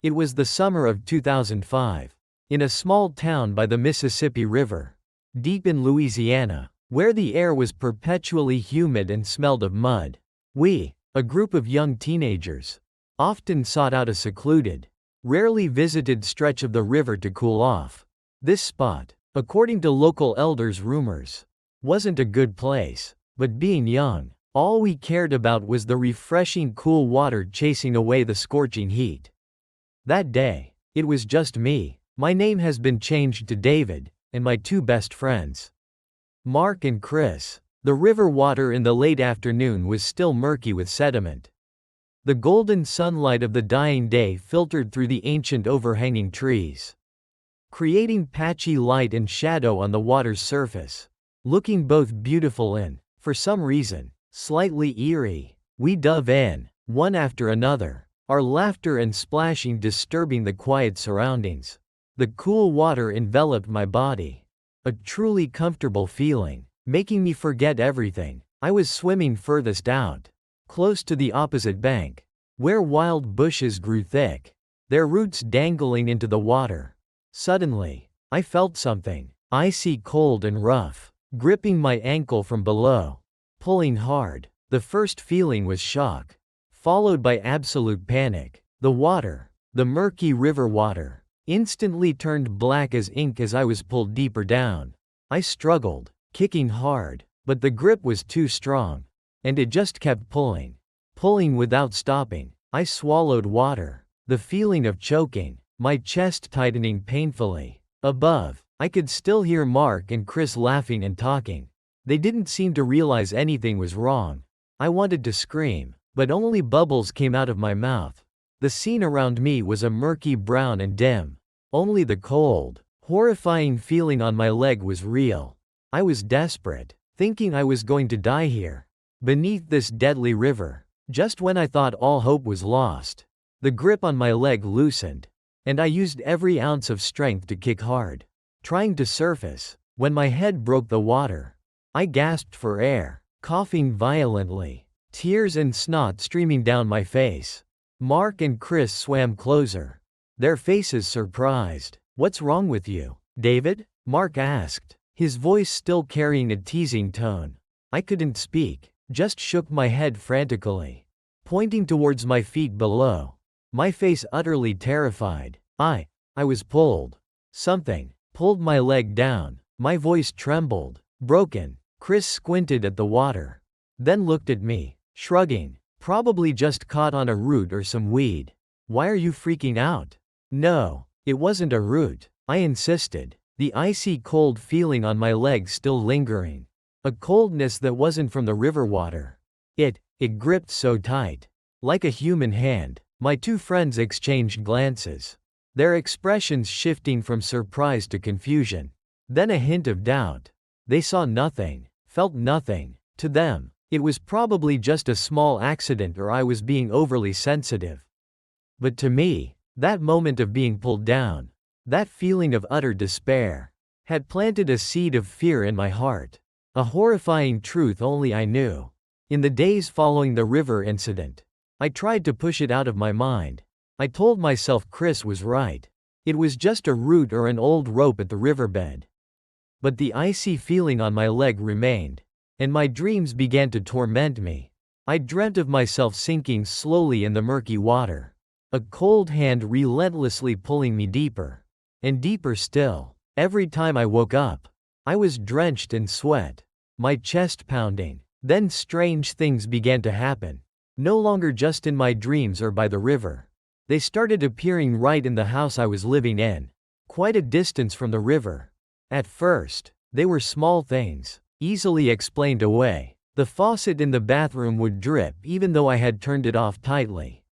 It was the summer of 2005. In a small town by the Mississippi River, deep in Louisiana, where the air was perpetually humid and smelled of mud, we, a group of young teenagers, often sought out a secluded, rarely visited stretch of the river to cool off. This spot, according to local elders' rumors, wasn't a good place, but being young, all we cared about was the refreshing cool water chasing away the scorching heat. That day, it was just me. My name has been changed to David, and my two best friends, Mark and Chris. The river water in the late afternoon was still murky with sediment. The golden sunlight of the dying day filtered through the ancient overhanging trees, creating patchy light and shadow on the water's surface, looking both beautiful and, for some reason, slightly eerie. We dove in, one after another, our laughter and splashing disturbing the quiet surroundings. The cool water enveloped my body, a truly comfortable feeling, making me forget everything. I was swimming furthest out, close to the opposite bank, where wild bushes grew thick, their roots dangling into the water. Suddenly, I felt something, icy cold and rough, gripping my ankle from below, pulling hard. The first feeling was shock, followed by absolute panic. The water, the murky river water, instantly turned black as ink as I was pulled deeper down. I struggled, kicking hard, but the grip was too strong, and it just kept pulling without stopping. I swallowed water, the feeling of choking, my chest tightening painfully. Above, I could still hear Mark and Chris laughing and talking. They didn't seem to realize anything was wrong. I wanted to scream, but only bubbles came out of my mouth. The scene around me was a murky brown and dim. Only the cold, horrifying feeling on my leg was real. I was desperate, thinking I was going to die here, beneath this deadly river. Just when I thought all hope was lost, the grip on my leg loosened, and I used every ounce of strength to kick hard, trying to surface. When my head broke the water, I gasped for air, coughing violently, tears and snot streaming down my face. Mark and Chris swam closer, their faces surprised. "What's wrong with you, David?" Mark asked, his voice still carrying a teasing tone. I couldn't speak, just shook my head frantically, pointing towards my feet below, my face utterly terrified. I was pulled. Something pulled my leg down. My voice trembled, broken. Chris squinted at the water, then looked at me, shrugging. "Probably just caught on a root or some weed. Why are you freaking out?" "No, it wasn't a root," I insisted, the icy cold feeling on my leg still lingering. A coldness that wasn't from the river water. It gripped so tight, like a human hand. My two friends exchanged glances, their expressions shifting from surprise to confusion, then a hint of doubt. They saw nothing, felt nothing. To them, it was probably just a small accident or I was being overly sensitive. But to me, that moment of being pulled down, that feeling of utter despair, had planted a seed of fear in my heart. A horrifying truth only I knew. In the days following the river incident, I tried to push it out of my mind. I told myself Chris was right. It was just a root or an old rope at the riverbed. But the icy feeling on my leg remained, and my dreams began to torment me. I dreamt of myself sinking slowly in the murky water, a cold hand relentlessly pulling me deeper, and deeper still. Every time I woke up, I was drenched in sweat, my chest pounding. Then strange things began to happen. No longer just in my dreams or by the river. They started appearing right in the house I was living in, quite a distance from the river. At first, they were small things, easily explained away. The faucet in the bathroom would drip even though I had turned it off tightly.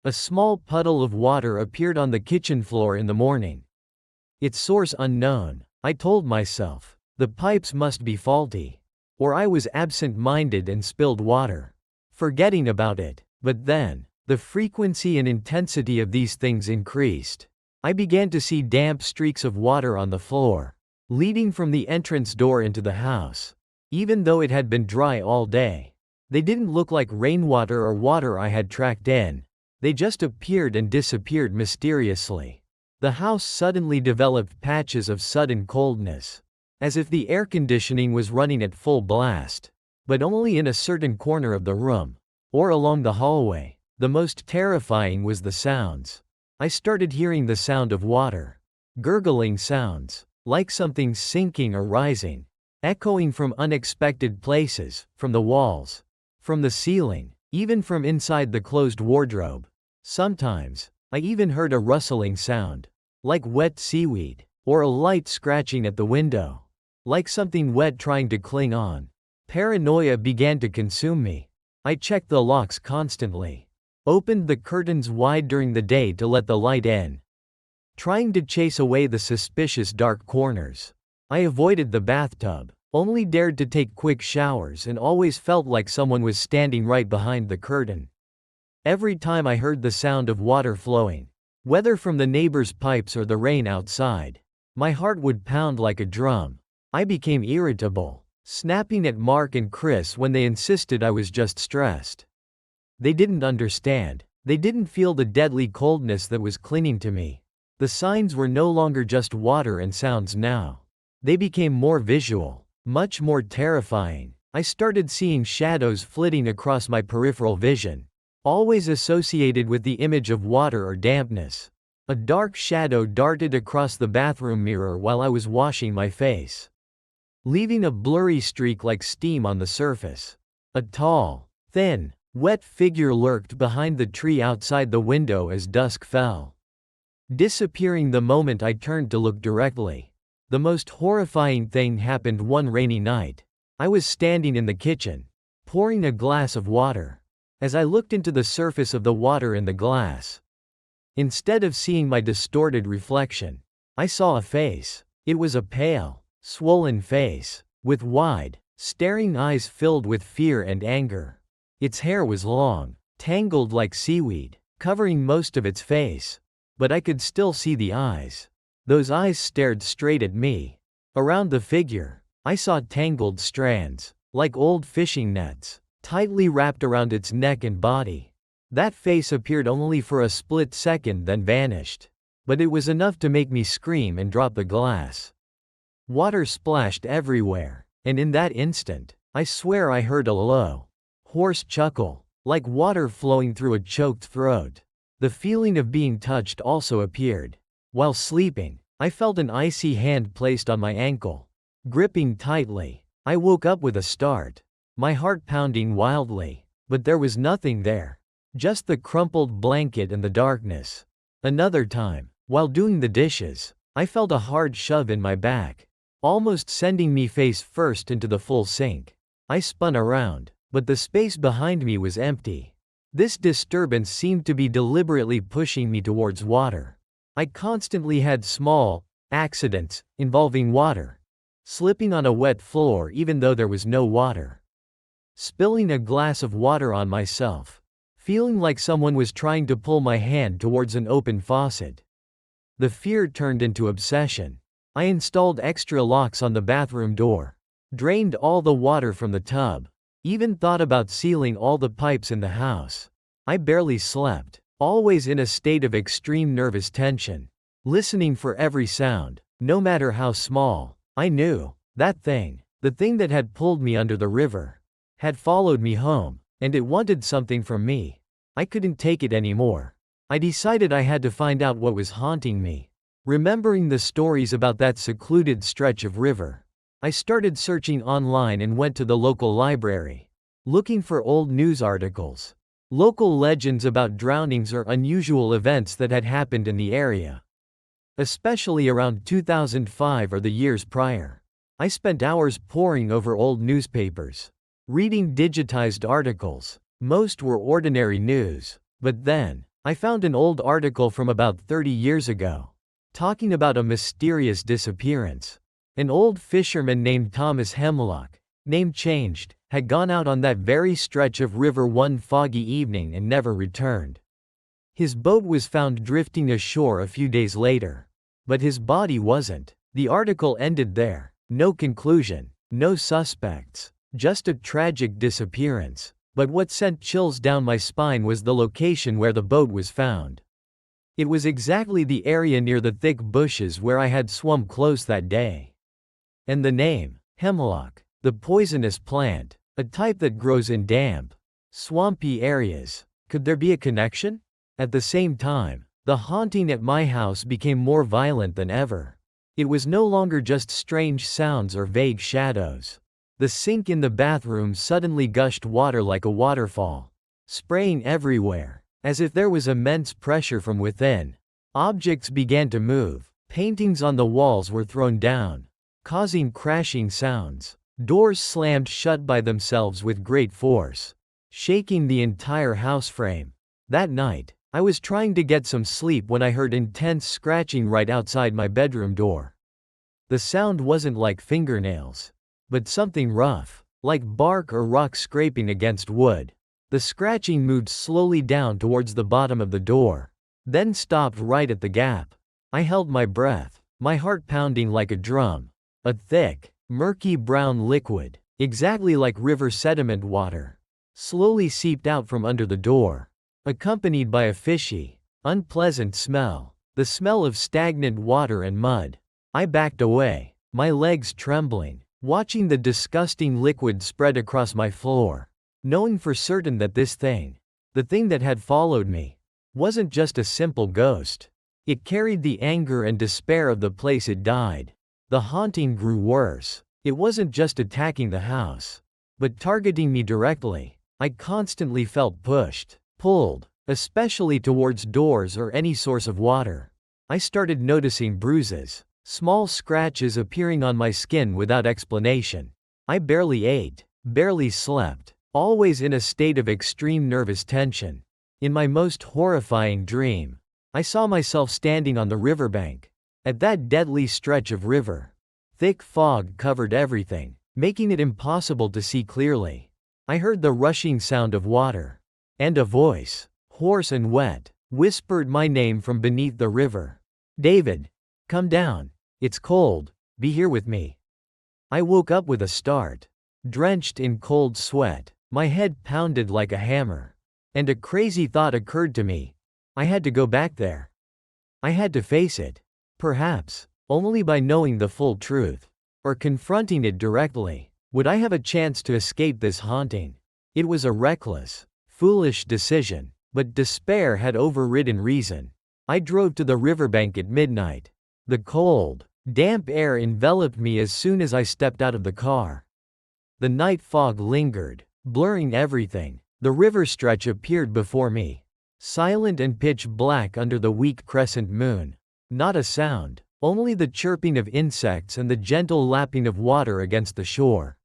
A small puddle of water appeared on the kitchen floor in the morning. Its source unknown, I told myself. The pipes must be faulty. Or I was absent-minded and spilled water, forgetting about it. But then, the frequency and intensity of these things increased. I began to see damp streaks of water on the floor, leading from the entrance door into the house. Even though it had been dry all day, they didn't look like rainwater or water I had tracked in. They just appeared and disappeared mysteriously. The house suddenly developed patches of sudden coldness, as if the air conditioning was running at full blast. But only in a certain corner of the room, or along the hallway. The most terrifying was the sounds. I started hearing the sound of water. Gurgling sounds, like something sinking or rising, echoing from unexpected places, from the walls, from the ceiling, even from inside the closed wardrobe. Sometimes, I even heard a rustling sound, like wet seaweed, or a light scratching at the window, like something wet trying to cling on. Paranoia began to consume me. I checked the locks constantly, opened the curtains wide during the day to let the light in, trying to chase away the suspicious dark corners. I avoided the bathtub, only dared to take quick showers, and always felt like someone was standing right behind the curtain. Every time I heard the sound of water flowing, whether from the neighbor's pipes or the rain outside, my heart would pound like a drum. I became irritable, snapping at Mark and Chris when they insisted I was just stressed. They didn't understand. They didn't feel the deadly coldness that was clinging to me. The signs were no longer just water and sounds now. They became more visual, much more terrifying. I started seeing shadows flitting across my peripheral vision, always associated with the image of water or dampness. A dark shadow darted across the bathroom mirror while I was washing my face, leaving a blurry streak like steam on the surface. A tall, thin, wet figure lurked behind the tree outside the window as dusk fell, disappearing the moment I turned to look directly. The most horrifying thing happened one rainy night. I was standing in the kitchen, pouring a glass of water. As I looked into the surface of the water in the glass, instead of seeing my distorted reflection, I saw a face. It was a pale, swollen face, with wide, staring eyes filled with fear and anger. Its hair was long, tangled like seaweed, covering most of its face, but I could still see the eyes. Those eyes stared straight at me. Around the figure, I saw tangled strands, like old fishing nets, tightly wrapped around its neck and body. That face appeared only for a split second, then vanished. But it was enough to make me scream and drop the glass. Water splashed everywhere, and in that instant, I swear I heard a low, hoarse chuckle, like water flowing through a choked throat. The feeling of being touched also appeared. While sleeping, I felt an icy hand placed on my ankle, gripping tightly. I woke up with a start, my heart pounding wildly, but there was nothing there, just the crumpled blanket and the darkness. Another time, while doing the dishes, I felt a hard shove in my back, almost sending me face first into the full sink. I spun around, but the space behind me was empty. This disturbance seemed to be deliberately pushing me towards water. I constantly had small accidents involving water, slipping on a wet floor even though there was no water, spilling a glass of water on myself, feeling like someone was trying to pull my hand towards an open faucet. The fear turned into obsession. I installed extra locks on the bathroom door, drained all the water from the tub, even thought about sealing all the pipes in the house. I barely slept, always in a state of extreme nervous tension, listening for every sound, no matter how small. I knew that thing, the thing that had pulled me under the river, had followed me home, and it wanted something from me. I couldn't take it anymore. I decided I had to find out what was haunting me. Remembering the stories about that secluded stretch of river, I started searching online and went to the local library, looking for old news articles, local legends about drownings or unusual events that had happened in the area, especially around 2005 or the years prior. I spent hours poring over old newspapers, reading digitized articles. Most were ordinary news, but then, I found an old article from about 30 years ago, talking about a mysterious disappearance. An old fisherman named Thomas Hemlock, name changed, had gone out on that very stretch of river one foggy evening and never returned. His boat was found drifting ashore a few days later, but his body wasn't. The article ended there. No conclusion, no suspects, just a tragic disappearance. But what sent chills down my spine was the location where the boat was found. It was exactly the area near the thick bushes where I had swum close that day. And the name, hemlock, the poisonous plant, a type that grows in damp, swampy areas. Could there be a connection? At the same time, the haunting at my house became more violent than ever. It was no longer just strange sounds or vague shadows. The sink in the bathroom suddenly gushed water like a waterfall, spraying everywhere, as if there was immense pressure from within. Objects began to move, paintings on the walls were thrown down, causing crashing sounds. Doors slammed shut by themselves with great force, shaking the entire house frame. That night, I was trying to get some sleep when I heard intense scratching right outside my bedroom door. The sound wasn't like fingernails, but something rough, like bark or rock scraping against wood. The scratching moved slowly down towards the bottom of the door, then stopped right at the gap. I held my breath, my heart pounding like a drum. A thick, murky brown liquid, exactly like river sediment water, slowly seeped out from under the door, accompanied by a fishy, unpleasant smell, the smell of stagnant water and mud. I backed away, my legs trembling, watching the disgusting liquid spread across my floor, knowing for certain that this thing, the thing that had followed me, wasn't just a simple ghost. It carried the anger and despair of the place it died. The haunting grew worse. It wasn't just attacking the house, but targeting me directly. I constantly felt pushed, pulled, especially towards doors or any source of water. I started noticing bruises, small scratches appearing on my skin without explanation. I barely ate, barely slept, always in a state of extreme nervous tension. In my most horrifying dream, I saw myself standing on the riverbank, at that deadly stretch of river. Thick fog covered everything, making it impossible to see clearly. I heard the rushing sound of water, and a voice, hoarse and wet, whispered my name from beneath the river. "David, come down. It's cold, be here with me." I woke up with a start, drenched in cold sweat, my head pounded like a hammer. And a crazy thought occurred to me. I had to go back there. I had to face it. Perhaps, only by knowing the full truth, or confronting it directly, would I have a chance to escape this haunting. It was a reckless, foolish decision, but despair had overridden reason. I drove to the riverbank at midnight. The cold, damp air enveloped me as soon as I stepped out of the car. The night fog lingered, blurring everything. The river stretch appeared before me, silent and pitch black under the weak crescent moon. Not a sound, only the chirping of insects and the gentle lapping of water against the shore.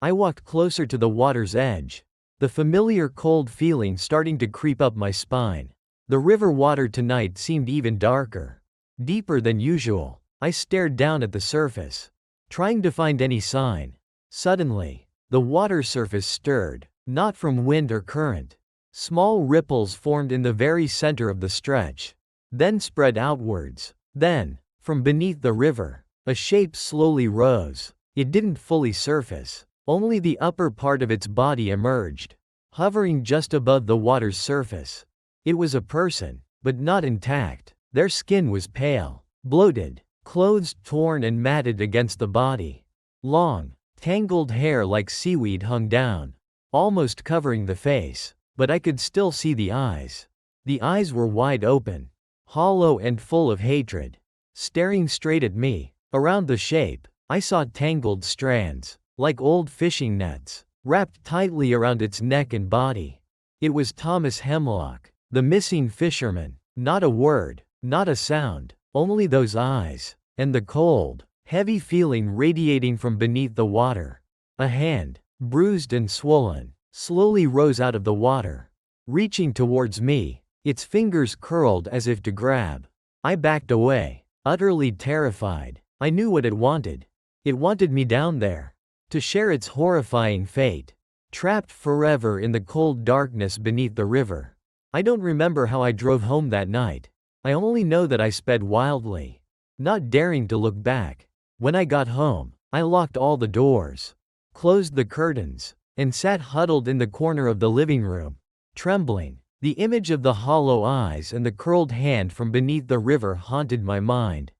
I walked closer to the water's edge, the familiar cold feeling starting to creep up my spine. The river water tonight seemed even darker, deeper than usual. I stared down at the surface, trying to find any sign. Suddenly, the water surface stirred, not from wind or current. Small ripples formed in the very center of the stretch, then spread outwards. Then, from beneath the river, a shape slowly rose. It didn't fully surface, only the upper part of its body emerged, hovering just above the water's surface. It was a person, but not intact. Their skin was pale, bloated, clothes torn and matted against the body. Long, tangled hair like seaweed hung down, almost covering the face, but I could still see the eyes. The eyes were wide open, hollow and full of hatred, staring straight at me. Around the shape, I saw tangled strands, like old fishing nets, wrapped tightly around its neck and body. It was Thomas Hemlock, the missing fisherman. Not a word, not a sound, only those eyes, and the cold, heavy feeling radiating from beneath the water. A hand, bruised and swollen, slowly rose out of the water, reaching towards me, its fingers curled as if to grab. I backed away, utterly terrified. I knew what it wanted. It wanted me down there, to share its horrifying fate, trapped forever in the cold darkness beneath the river. I don't remember how I drove home that night. I only know that I sped wildly, not daring to look back. When I got home, I locked all the doors, closed the curtains, and sat huddled in the corner of the living room, trembling. The image of the hollow eyes and the curled hand from beneath the river haunted my mind.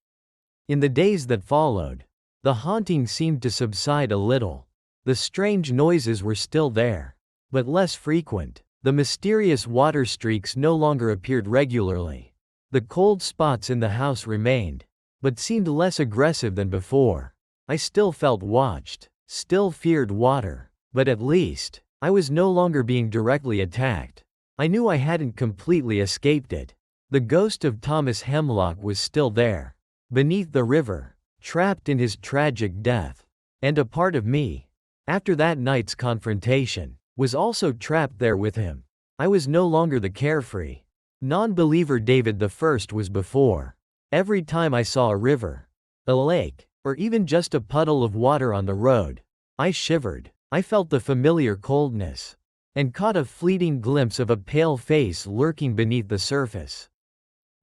In the days that followed, the haunting seemed to subside a little. The strange noises were still there, but less frequent. The mysterious water streaks no longer appeared regularly. The cold spots in the house remained, but seemed less aggressive than before. I still felt watched, still feared water, but at least, I was no longer being directly attacked. I knew I hadn't completely escaped it. The ghost of Thomas Hemlock was still there, beneath the river, trapped in his tragic death. And a part of me, after that night's confrontation, was also trapped there with him. I was no longer the carefree, non-believer David I was before. Every time I saw a river, a lake, or even just a puddle of water on the road, I shivered. I felt the familiar coldness, and caught a fleeting glimpse of a pale face lurking beneath the surface.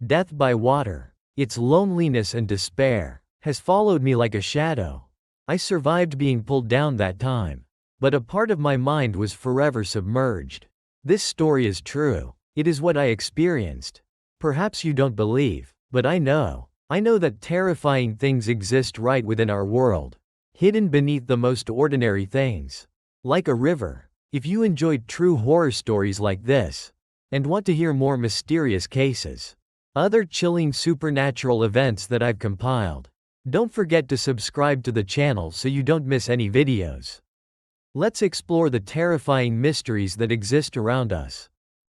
Death by water, its loneliness and despair, has followed me like a shadow. I survived being pulled down that time, but a part of my mind was forever submerged. This story is true. It is what I experienced. Perhaps you don't believe, but I know. I know that terrifying things exist right within our world, hidden beneath the most ordinary things. Like a river. If you enjoyed true horror stories like this, and want to hear more mysterious cases, other chilling supernatural events that I've compiled, don't forget to subscribe to the channel so you don't miss any videos. Let's explore the terrifying mysteries that exist around us.